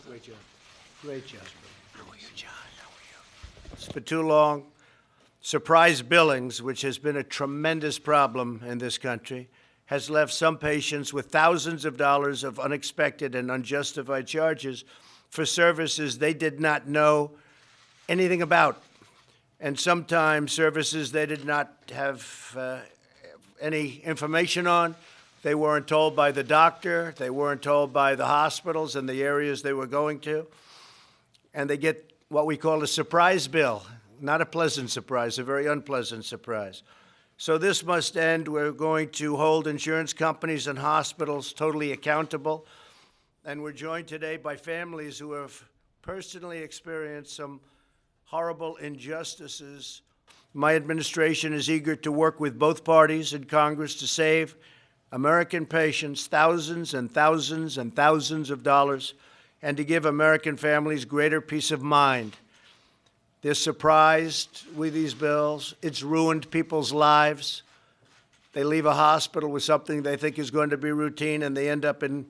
Great job. Great job. How are you, John? How are you? It's for too long. Surprise billings, which has been a tremendous problem in this country, has left some patients with thousands of dollars of unexpected and unjustified charges for services they did not know anything about, and sometimes services they did not have any information on. They weren't told by the doctor. They weren't told by the hospitals in the areas they were going to. And they get what we call a surprise bill. Not a pleasant surprise, a very unpleasant surprise. So this must end. We're going to hold insurance companies and hospitals totally accountable. And we're joined today by families who have personally experienced some horrible injustices. My administration is eager to work with both parties in Congress to save American patients thousands and thousands and thousands of dollars and to give American families greater peace of mind. They're surprised with these bills. It's ruined people's lives. They leave a hospital with something they think is going to be routine, and they end up in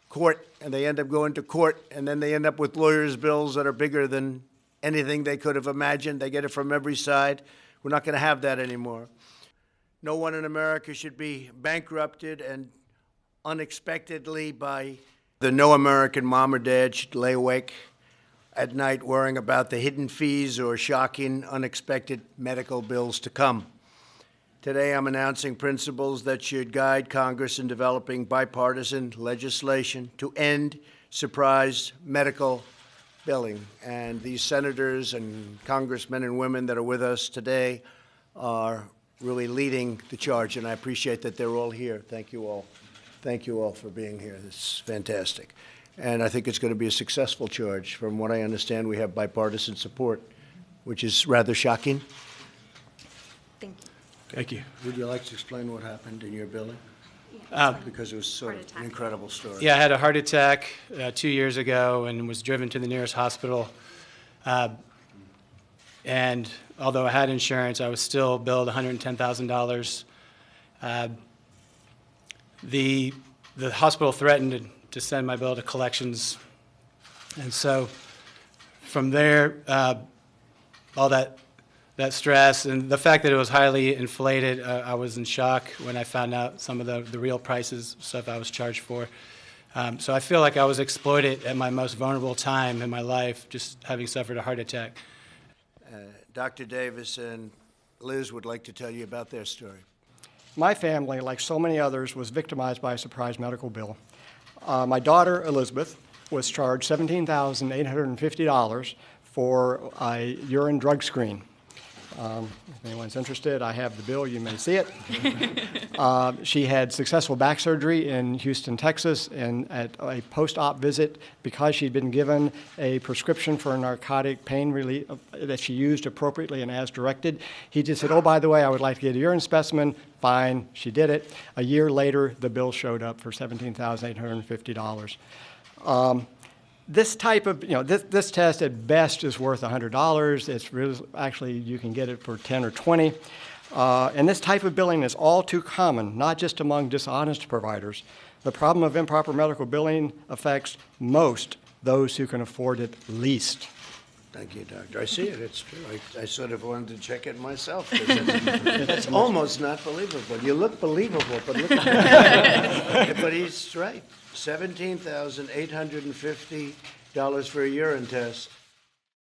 court, and they end up going to court, and then they end up with lawyers' bills that are bigger than anything they could have imagined. They get it from every side. We're not going to have that anymore. No one in America should be bankrupted and unexpectedly by no American mom or dad should lay awake at night worrying about the hidden fees or shocking, unexpected medical bills to come. Today, I'm announcing principles that should guide Congress in developing bipartisan legislation to end surprise medical billing. And these senators and congressmen and women that are with us today are really leading the charge, and I appreciate that they're all here. Thank you all. Thank you all for being here. This is fantastic. And I think it's going to be a successful charge. From what I understand, we have bipartisan support, which is rather shocking. Thank you. Thank you. Would you like to explain what happened in your billing? Because it was sort of an incredible story. Yeah, I had a heart attack 2 years ago and was driven to the nearest hospital. And although I had insurance, I was still billed $110,000. The hospital threatened to send my bill to collections. And so from there, all that stress and the fact that it was highly inflated, I was in shock when I found out some of the real prices, stuff I was charged for. So I feel like I was exploited at my most vulnerable time in my life, just having suffered a heart attack. Dr. Davis and Liz would like to tell you about their story. My family, like so many others, was victimized by a surprise medical bill. My daughter, Elizabeth, was charged $17,850 for a urine drug screen. If anyone's interested, I have the bill. You may see it. She had successful back surgery in Houston, Texas, and at a post-op visit, because she'd been given a prescription for a narcotic pain relief that she used appropriately and as directed, he just said, "Oh, by the way, I would like to get a urine specimen." Fine, she did it. A year later, the bill showed up for $17,850. This type of, this test at best is worth $100. It's really, actually, you can get it for 10 or 20. And this type of billing is all too common, not just among dishonest providers. The problem of improper medical billing affects most those who can afford it least. Thank you, Doctor. I see it. It's true. I sort of wanted to check it myself. It's almost not believable. You look believable, but look. But he's right. $17,850 for a urine test.